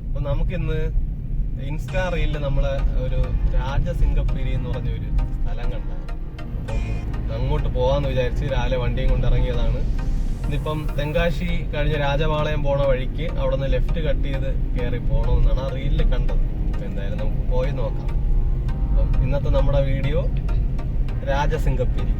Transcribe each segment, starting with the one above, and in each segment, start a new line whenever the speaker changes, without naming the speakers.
അപ്പൊ നമുക്കിന്ന് ഇൻസ്റ്റാ റീലില് നമ്മള് ഒരു രാജസിംഗപ്പേരി എന്ന് പറഞ്ഞ ഒരു സ്ഥലം കണ്ടായിരുന്നു. അപ്പം അങ്ങോട്ട് പോവാന്ന് വിചാരിച്ച് രാവിലെ വണ്ടിയും കൊണ്ട് ഇറങ്ങിയതാണ്. ഇതിപ്പം തെങ്കാശി കഴിഞ്ഞ രാജപാളയം പോണ വഴിക്ക് അവിടെ നിന്ന് ലെഫ്റ്റ് കട്ട് ചെയ്ത് കയറി പോകണമെന്നാണ് ആ റീലിൽ കണ്ടത്. അപ്പൊ എന്തായാലും നമുക്ക് പോയി നോക്കാം. അപ്പം ഇന്നത്തെ നമ്മുടെ വീഡിയോ രാജസിംഗപ്പേരി.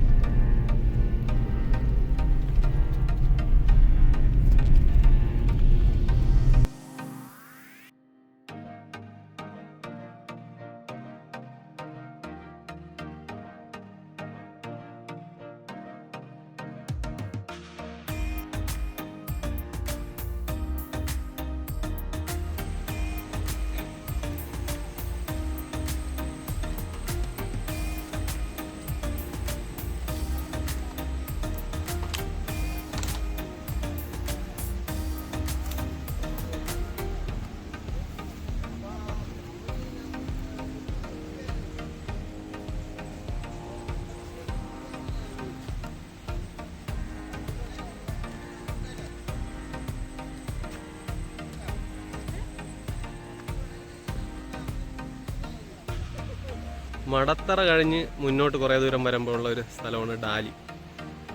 മടത്തറ കഴിഞ്ഞ് മുന്നോട്ട് കുറേ ദൂരം വരുമ്പോൾ ഉള്ള ഒരു സ്ഥലമാണ് ഡാലി.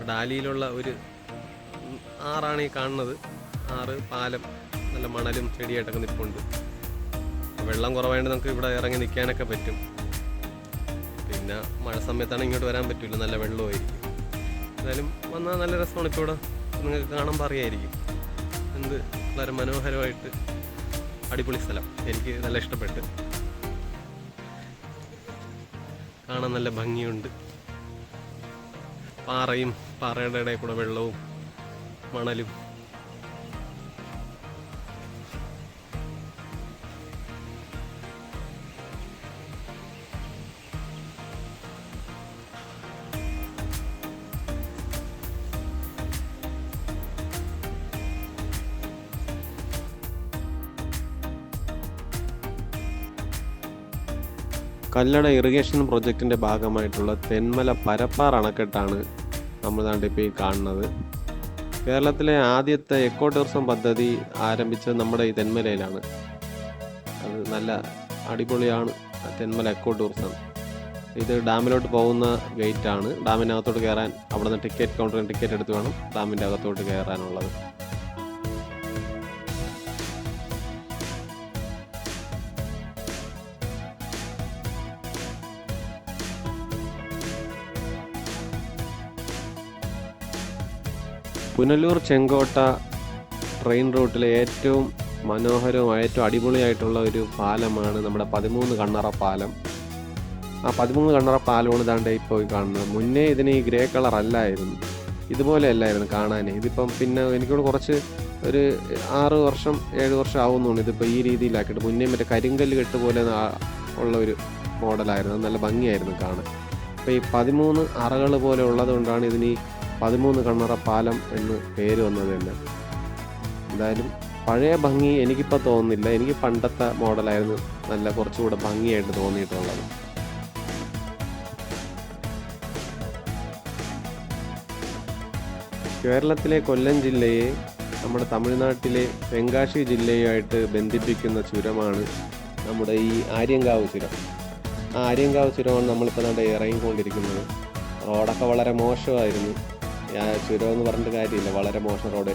ഡാലിയിലുള്ള ഒരു ആറാണ് ഈ കാണുന്നത്. ആറ്, പാലം, നല്ല മണലും ചെടിയായിട്ടൊക്കെ നിൽപ്പുണ്ട്. വെള്ളം കുറവായതുകൊണ്ട് നമുക്ക് ഇവിടെ ഇറങ്ങി നിൽക്കാനൊക്കെ പറ്റും. പിന്നെ മഴ സമയത്താണ് ഇങ്ങോട്ട് വരാൻ പറ്റില്ല, നല്ല വെള്ളമായിരിക്കും. എന്നാലും വന്നാൽ നല്ല രസമാണ്. ഇപ്പോൾ ഇവിടെ നിങ്ങൾക്ക് കാണാൻ അറിയായിരിക്കും. എന്ത് വളരെ മനോഹരമായിട്ട് അടിപൊളി സ്ഥലം. എനിക്ക് നല്ല ഇഷ്ടപ്പെട്ട്. കാണാൻ നല്ല ഭംഗിയുണ്ട്. പാറയും പാറയുടെ ഇടയിൽ കൂടെ വെള്ളവും മണലും. കല്ലട ഇറിഗേഷൻ പ്രൊജക്റ്റിൻ്റെ ഭാഗമായിട്ടുള്ള തെന്മല പരപ്പാർ അണക്കെട്ടാണ് നമ്മൾ ഇപ്പോൾ ഈ കാണുന്നത്. കേരളത്തിലെ ആദ്യത്തെ എക്കോ ടൂറിസം പദ്ധതി ആരംഭിച്ചത് നമ്മുടെ ഈ തെന്മലയിലാണ്. അത് നല്ല അടിപൊളിയാണ് തെന്മല എക്കോ ടൂറിസം. ഇത് ഡാമിലോട്ട് പോകുന്ന ഗേറ്റാണ്. ഡാമിനകത്തോട്ട് കയറാൻ അവിടെ നിന്ന് ടിക്കറ്റ് കൗണ്ടറിൽ ടിക്കറ്റ് എടുത്ത് വേണം ഡാമിൻ്റെ അകത്തോട്ട് കയറാനുള്ളത്. പുനലൂർ ചെങ്കോട്ട ട്രെയിൻ റൂട്ടിലെ ഏറ്റവും മനോഹരവും ഏറ്റവും അടിപൊളിയായിട്ടുള്ള ഒരു പാലമാണ് നമ്മുടെ 13 കണ്ണറ പാലം. ആ 13 കണ്ണറ പാലമാണ് ഇതാണ്ട് ഇപ്പോൾ കാണുന്നത്. മുന്നേ ഇതിന് ഈ ഗ്രേ കളർ അല്ലായിരുന്നു, ഇതുപോലെ അല്ലായിരുന്നു കാണാൻ. ഇതിപ്പം പിന്നെ എനിക്കിവിടെ കുറച്ച് ഒരു 6 വർഷം 7 വർഷം ആവുന്നുണ്ട് ഇതിപ്പോൾ ഈ രീതിയിലാക്കിയിട്ട്. മുന്നേ മറ്റേ കരിങ്കല്ല് കെട്ട് പോലെ ഉള്ള ഒരു മോഡലായിരുന്നു. നല്ല ഭംഗിയായിരുന്നു കാണാൻ. അപ്പോൾ ഈ 13 അറകൾ പോലെ ഉള്ളത് കൊണ്ടാണ് ഇതിന് 13 കണ്ണറ പാലം എന്ന് പേര് വന്നത് തന്നെ. എന്തായാലും പഴയ ഭംഗി എനിക്കിപ്പോൾ തോന്നുന്നില്ല. എനിക്ക് പണ്ടത്തെ മോഡലായിരുന്നു നല്ല കുറച്ചുകൂടെ ഭംഗിയായിട്ട് തോന്നിയിട്ടുള്ളത്. കേരളത്തിലെ കൊല്ലം ജില്ലയെ നമ്മുടെ തമിഴ്നാട്ടിലെ തെങ്കാശി ജില്ലയുമായിട്ട് ബന്ധിപ്പിക്കുന്ന ചുരമാണ് നമ്മുടെ ഈ ആര്യങ്കാവ് ചുരം. ആ ആര്യങ്കാവ് ചുരമാണ് നമ്മളിപ്പോൾ നമ്മുടെ ഇറങ്ങിക്കൊണ്ടിരിക്കുന്നത്. റോഡൊക്കെ വളരെ മോശമായിരുന്നു. ചുരം എന്ന് പറഞ്ഞിട്ട് കാര്യമില്ല, വളരെ മോശം റോഡ്.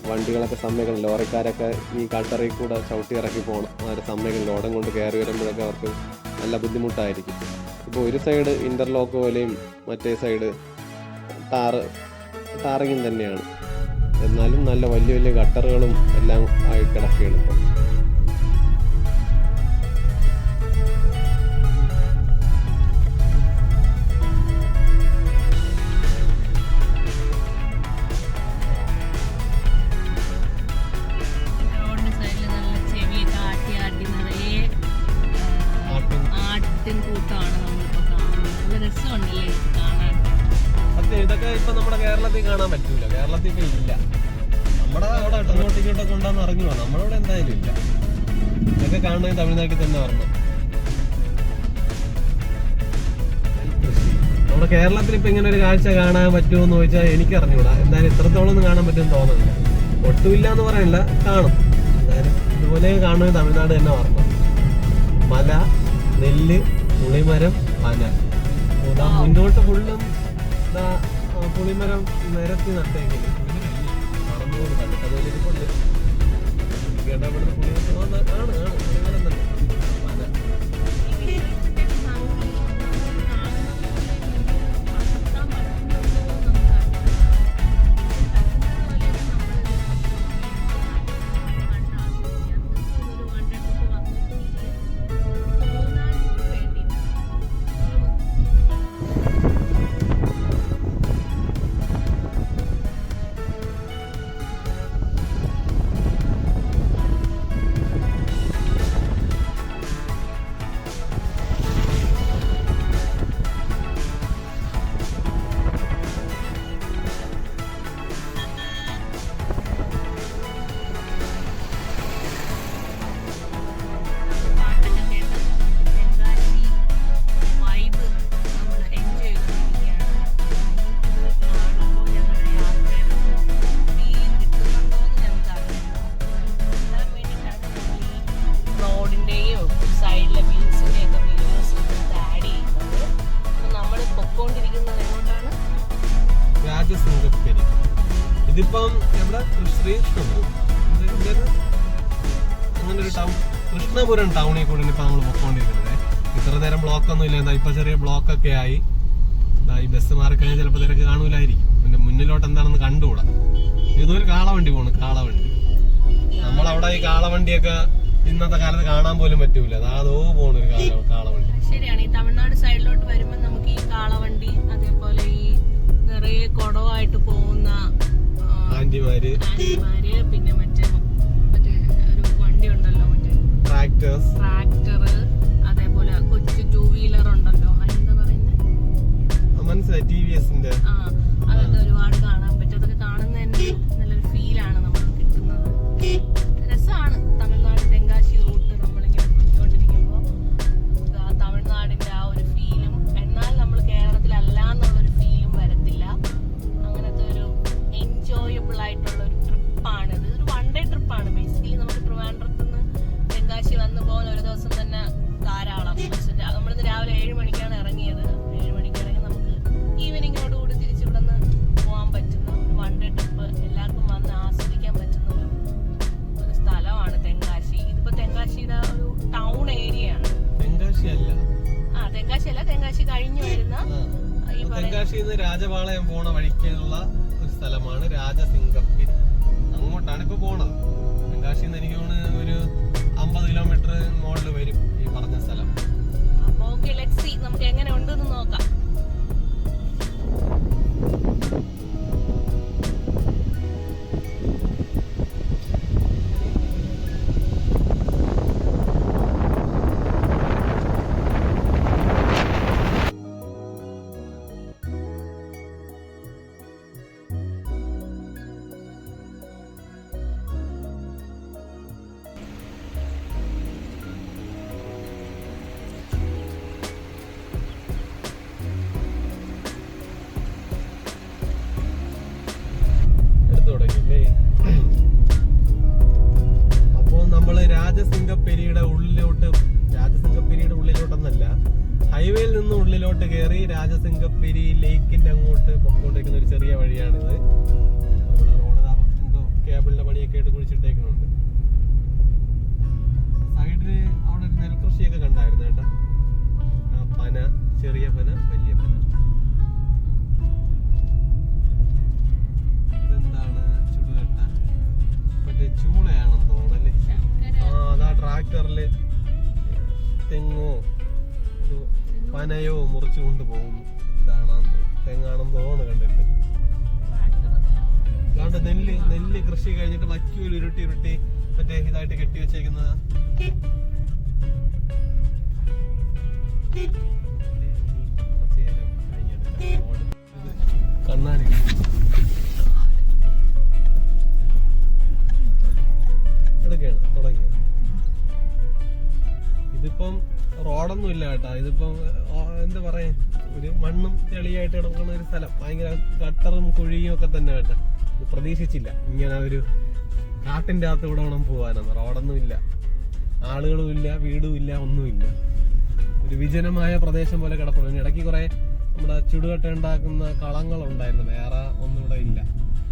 വണ്ടികളൊക്കെ സമ്മതിക്കണം, ലോറിക്കാരൊക്കെ ഈ കട്ടറിൽ കൂടെ ചവിട്ടി ഇറക്കി പോകണം. അവരെ സമ്മതിക്കണം. ലോഡം കൊണ്ട് കയറി വരുമ്പോഴൊക്കെ അവർക്ക് നല്ല ബുദ്ധിമുട്ടായിരിക്കും. ഇപ്പോൾ ഒരു സൈഡ് ഇൻ്റർലോക്ക് പോലെയും മറ്റേ സൈഡ് ടാറിങ്ങും തന്നെയാണ്. എന്നാലും നല്ല വലിയ വലിയ ഗട്ടറുകളും എല്ലാം ആയി കിടക്കുകയാണ് ഇപ്പോൾ. ഇതൊക്കെ ഇപ്പൊ നമ്മുടെ കേരളത്തിൽ കാണാൻ പറ്റൂല. കേരളത്തിൽ ഇപ്പൊ ഇല്ല. നമ്മുടെ അവിടെ അങ്ങോട്ടേക്കോട്ടൊക്കെ ഉണ്ടാന്ന് അറിഞ്ഞു. നമ്മളവിടെ എന്തായാലും ഇല്ല. ഇതൊക്കെ കാണണമെങ്കിൽ തമിഴ്നാട്ടിൽ തന്നെ വരണം. നമ്മുടെ കേരളത്തിൽ ഇപ്പൊ ഇങ്ങനെ ഒരു കാഴ്ച കാണാൻ പറ്റുമോ എന്ന് ചോദിച്ചാൽ എനിക്ക് അറിഞ്ഞൂടാ. എന്തായാലും ഇത്രത്തോളം ഒന്നും കാണാൻ പറ്റുമെന്ന് തോന്നുന്നില്ല. ഒട്ടുമില്ല എന്ന് പറയാനില്ല, കാണും. എന്തായാലും ഇതുപോലെ ആദ്യം കാണുന്നത് തമിഴ്നാട് തന്നെ ഓർമ്മ. മല, നെല്ല്, പുളിമരം, പന. മുന്നോട്ട് ഫുള്ളും പുളിമരം നിരത്തി നട്ടേക്കില്ല. മറന്നുകൊണ്ട് കണ്ടിട്ട് അതുപോലെ ഇരിപ്പുണ്ട്. കേട്ടപ്പെടുന്ന പുളിമരം ആണ് പുളിമരം തന്നെ. പന രാജസിംഗപ്പേരി. ഇതിപ്പം എവിടെ അങ്ങനെ ഒരു ടൗൺ, കൃഷ്ണപുരം ടൗണിൽ കൂടെ ഇപ്പൊ നമ്മൾ പൊക്കോണ്ടിരിക്കുന്നത്. ഇത്ര നേരം ബ്ലോക്ക് ഒന്നും ഇല്ല. ഇപ്പൊ ചെറിയ ബ്ലോക്ക് ഒക്കെ ആയി. ഈ ബസ് മാറിക്കഴിഞ്ഞാൽ ചിലപ്പോൾ തിരക്ക് കാണൂലായിരിക്കും. ഇതിന്റെ മുന്നിലോട്ട് എന്താണെന്ന് കണ്ടുകൂടാ. ഇതൊരു കാളവണ്ടി പോണു, കാളവണ്ടി. നമ്മളവിടെ ഈ കാളവണ്ടിയൊക്കെ ഇന്നത്തെ കാലത്ത് കാണാൻ പോലും പറ്റൂല. അതോ പോണ ഒരു കാളവണ്ടി.
ശരിയാണ്. ഈ തമിഴ്നാട് സൈഡിലോട്ട് വരുമ്പോൾ നമുക്ക് ഈ കാളവണ്ടി, അതേപോലെ ഈ നിറയെ കുടവായിട്ട് പോകുന്ന
ആന്റിമാര്,
പിന്നെ മറ്റേ ഒരു വണ്ടി ഉണ്ടല്ലോ, മറ്റേ ട്രാക്ടർ, അതേപോലെ കൊച്ചു 2 വീലർ ഉണ്ടല്ലോ, അതെന്താ പറയുന്നത്,
മനസ്സിലായി, TVSന്റെ.
അതൊക്കെ ഒരുപാട് കാണാൻ പറ്റും. അതൊക്കെ കാണുന്നതിന് നല്ലൊരു ഫീലാണ് നമുക്ക് കിട്ടുന്നത്. രസമാണ് തമിഴ്നാട് തെങ്കാശി റൂട്ട് നമ്മളിങ്ങനെ പോയിക്കൊണ്ടിരിക്കുമ്പോൾ തമിഴ്നാടിന്റെ ആ ഒരു ഫീലും, എന്നാൽ നമ്മൾ കേരളത്തിലല്ല എന്നുള്ളൊരു ഫീലും വരത്തില്ല. അങ്ങനത്തെ ഒരു എൻജോയബിൾ ആയിട്ടുള്ള ഒരു ട്രിപ്പാണിത്. ഒരു 1 ഡേ ട്രിപ്പാണ് ബേസിക്കലി. നമുക്ക് ട്രിവാൻഡ്രത്ത് നിന്ന് തെങ്കാശി വന്നു പോകാൻ ഒരു ദിവസം തന്നെ ധാരാളം. നമ്മളിന്ന് രാവിലെ 7 മണിക്കാണ് ഇറങ്ങിയത്. 7 മണിക്ക് ഇറങ്ങി നമുക്ക് ഈവനിങ്ങോട് കൂടി തിരിച്ചിവിടെ നിന്ന് പോകാൻ പറ്റുന്ന ഒരു 1 ഡേ ട്രിപ്പ്, എല്ലാവർക്കും വന്ന് ആസ്വദിക്കാൻ പറ്റുന്ന ഒരു സ്ഥലമാണ് തെങ്കാശി. ഇതിപ്പോ തെങ്കാശിയുടെ ഒരു ടൗൺ ഏരിയ ആണ്. തെങ്കാശി അല്ല, തെങ്കാശി കഴിഞ്ഞു വരുന്ന
തെങ്കാശിന്ന് രാജപാളയം പോണ വഴിക്കുള്ള ഒരു സ്ഥലമാണ് രാജസിംഗപ്പേരി. അങ്ങോട്ടാണ് ഇപ്പൊ പോണത്. തെങ്കാശിന്ന് എനിക്ക് തോന്നുന്നു ഒരു 50 കിലോമീറ്റർ മുകളിൽ വരും ഈ പറഞ്ഞ സ്ഥലം.
അപ്പൊ ഓക്കെ, ലെറ്റ്സ് സീ നമുക്ക് എങ്ങനെ ഉണ്ടെന്ന് നോക്കാം.
അപ്പോ നമ്മള് രാജസിംഗപ്പേരിയുടെ ഉള്ളിലോട്ടൊന്നല്ല, ഹൈവേയിൽ നിന്ന് ഉള്ളിലോട്ട് കയറി രാജസിംഗപ്പേരി ലേക്കിന്റെ അങ്ങോട്ട് പൊക്കോണ്ടിരിക്കുന്ന ഒരു ചെറിയ വഴിയാണിത്. നമ്മുടെ റോഡ് എന്തോ കേബിളിന്റെ പണിയൊക്കെ ആയിട്ട് കുഴിച്ചിട്ടേക്കുന്നുണ്ട്. സൈഡില് അവിടെ ഒരു നെൽകൃഷിയൊക്കെ കണ്ടായിരുന്നു കേട്ടോ. പന, ചെറിയ പന, വലിയ പന. ഇതെന്താണ്? ചുടുകട്ട, മറ്റേ ചൂളയാണെന്ന് തോന്നല്ലേ. അതാ ട്രാക്ടറില് തെങ്ങോ പനയോ മുറിച്ചു കൊണ്ടുപോകുന്നു. ഇതാണെന്ന് തോന്നുന്നു, തെങ്ങാണെന്ന് തോന്നുന്നു കണ്ടിട്ട്. അതാണ്ട് നെല്ല് കൃഷി കഴിഞ്ഞിട്ട് വയ്ക്കൂല് ഉരുട്ടി മറ്റേ ഇതായിട്ട് കെട്ടി വെച്ചേക്കുന്നത്. കണ്ണാടി എടുക്കുകയാണ് തുടങ്ങിയത്. ഇതിപ്പം റോഡൊന്നും ഇല്ല കേട്ടാ. ഇതിപ്പം എന്താ പറയാ, ഒരു മണ്ണും ചെളിയായിട്ട് കിടക്കുന്ന ഒരു സ്ഥലം. ഭയങ്കര ഗട്ടറും കുഴിയും ഒക്കെ തന്നെ കേട്ടാ. ഇത് പ്രതീക്ഷിച്ചില്ല ഇങ്ങനെ ഒരു കാട്ടിന്റെ അകത്ത് ഇവിടെ വേണം പോവാനെന്ന്. റോഡൊന്നും ഇല്ല. ആളുകളും ഇല്ല, വീടും ഇല്ല, ഒന്നുമില്ല. ഒരു വിജനമായ പ്രദേശം പോലെ കിടപ്പുള്ളൂ. ഇടയ്ക്ക് കുറെ നമ്മുടെ ചുടുകട്ട ഉണ്ടാക്കുന്ന കളങ്ങളുണ്ടായിരുന്നു, വേറെ ഒന്നും ഇവിടെ ഇല്ല.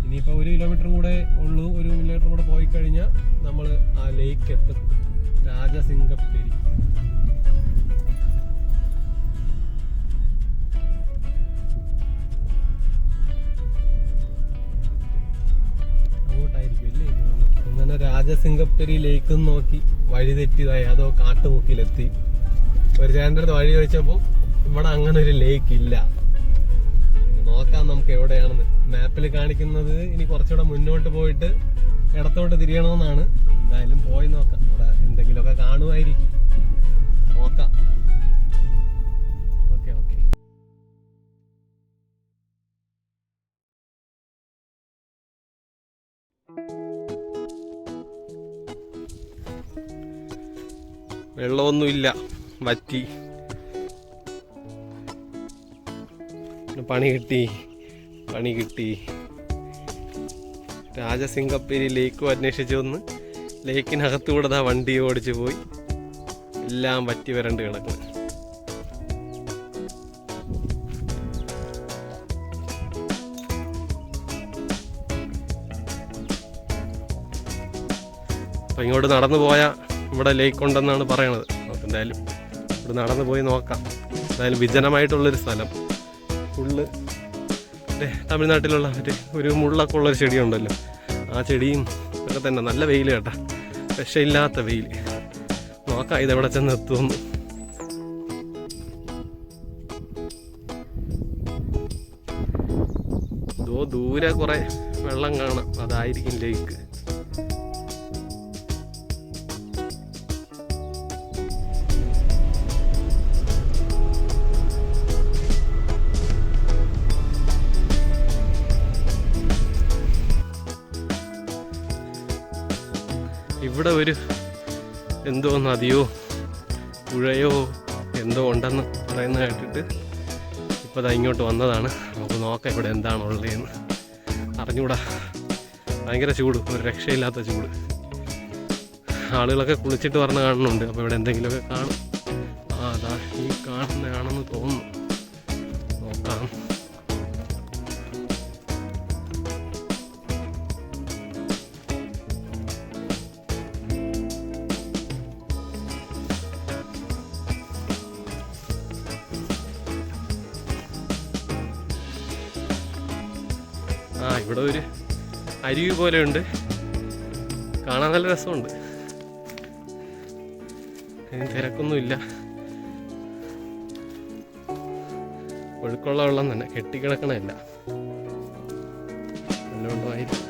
ഇനിയിപ്പോൾ 1 കിലോമീറ്റർ കൂടെ ഉള്ളൂ. 1 കിലോമീറ്റർ കൂടെ പോയി കഴിഞ്ഞാൽ നമ്മൾ ആ ലേക്ക് എത്തും, രാജസിംഗപ്പേരി. അങ്ങോട്ടായിരിക്കും അല്ലേ? അങ്ങനെ രാജസിംഗപ്പേരി ലേക്ക് നോക്കി വഴി തെറ്റിയതായി, അതോ കാട്ടുമുക്കിലെത്തി. ഒരു ചേട്ടൻ്റെ അടുത്ത് വഴി ചോദിച്ചപ്പോൾ ഇവിടെ അങ്ങനെ ഒരു ലേക്ക് ഇല്ല. നോക്കാം നമുക്ക് എവിടെയാണെന്ന്. മാപ്പിൽ കാണിക്കുന്നത് ഇനി കുറച്ചുകൂടെ മുന്നോട്ട് പോയിട്ട് ഇടത്തോട്ട് തിരിയണമെന്നാണ്. എന്തായാലും പോയി നോക്കാം, ഇവിടെ എന്തെങ്കിലുമൊക്കെ കാണുമായിരിക്കും. നോക്കാം. Okay okay. വെള്ളമൊന്നുമില്ല, വറ്റി. പണി കിട്ടി. രാജസിംഗപ്പേരി ലേക്കും അന്വേഷിച്ചു വന്ന് ലേക്കിനകത്തൂടെ വണ്ടി ഓടിച്ചു പോയി. എല്ലാം വറ്റി വരണ്ട് കിടക്കുന്നു. അപ്പം ഇങ്ങോട്ട് നടന്നു പോയാൽ ഇവിടെ ലേക്ക് ഉണ്ടെന്നാണ് പറയണത്. നമുക്ക് എന്തായാലും ഇവിടെ നടന്നു പോയി നോക്കാം. എന്തായാലും വിജനമായിട്ടുള്ളൊരു സ്ഥലം. ഫുള്ള് തമിഴ്നാട്ടിലുള്ള ഒരു മുള്ളൊക്കെ ഉള്ളൊരു ചെടിയുണ്ടല്ലോ, ആ ചെടിയും ഒക്കെ തന്നെ. നല്ല വെയിൽ കേട്ടാ, രക്ഷയില്ലാത്ത വെയിൽ. നോക്കാം ഇതെവിടെ ചെന്ന് എത്തുമെന്ന്. ദൂരെ കുറെ വെള്ളം കാണാം, അതായിരിക്കും ലേക്ക്. ഇവിടെ ഒരു എന്തോ നദിയോ പുഴയോ എന്തോ ഉണ്ടെന്ന് പറയുന്ന കേട്ടിട്ട് ഇപ്പോൾ ദാ ഇങ്ങോട്ട് വന്നതാണ്. നമുക്ക് നോക്കാം ഇവിടെ എന്താണുള്ളതെന്ന്. അറിഞ്ഞൂടാ, ഭയങ്കര ചൂട്, ഒരു രക്ഷയില്ലാത്ത ചൂട്. ആളുകളൊക്കെ കുളിച്ചിട്ട് പറഞ്ഞ് കാണുന്നുണ്ട്. അപ്പോൾ ഇവിടെ എന്തെങ്കിലുമൊക്കെ കാണും. അതാ ഈ കാണുന്നതാണെന്ന് തോന്നുന്നു. നോക്കാം. ഇവിടെ ഒരു അരുവി പോലെ ഉണ്ട്, കാണാൻ നല്ല രസമുണ്ട്. അതിന് തിരക്കൊന്നുമില്ല, ഒഴുക്കുള്ള വെള്ളം തന്നെ, കെട്ടിക്കിടക്കണമല്ല. നല്ലോണ്ടായിരിക്കും.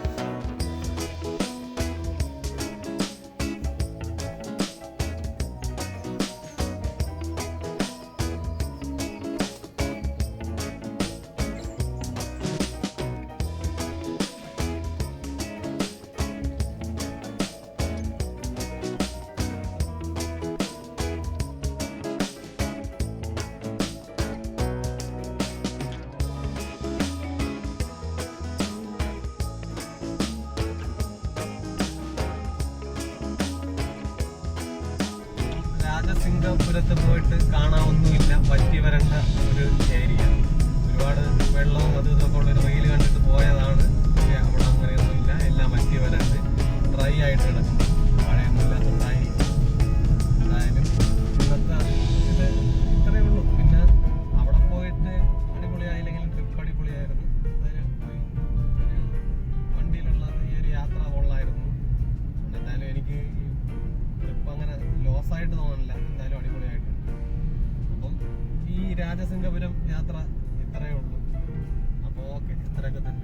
സിംഗപ്പൂരത്ത് പോയിട്ട് കാണാനൊന്നുമില്ല, വറ്റി വരേണ്ട ഒരു ഏരിയ. ഒരുപാട് വെള്ളവും അതും ഇതൊക്കെ ഉള്ളൊരു റീൽ കണ്ടിട്ട് പോയതാണ്. പക്ഷേ അവിടെ അങ്ങനെയൊന്നുമില്ല, എല്ലാം വറ്റി വരണ്ട് ഡ്രൈ ആയിട്ട് കിടക്കുന്നു. മഴയൊന്നുമില്ലാത്തതായി. എന്തായാലും ഇന്നത്തെ ഇത് ഇത്രയേ ഉള്ളൂ. പിന്നെ അവിടെ പോയിട്ട് അടിപൊളിയായില്ലെങ്കിൽ ട്രിപ്പ് അടിപൊളിയായിരുന്നു. എന്തായാലും പോയി ഒരു വണ്ടിയിലുള്ള ഈ ഒരു യാത്ര കൊള്ളായിരുന്നു. എന്തായാലും എനിക്ക് ട്രിപ്പ് അങ്ങനെ ലോസായിട്ട് തോന്നുന്നില്ല, എന്തായാലും അടിപൊളിയായിട്ടുണ്ട്. അപ്പം ഈ രാജസിംഗപുരം യാത്ര ഇത്രയേ ഉള്ളൂ. അപ്പോൾ ഓക്കെ, ഇത്രയൊക്കെ തന്നെ.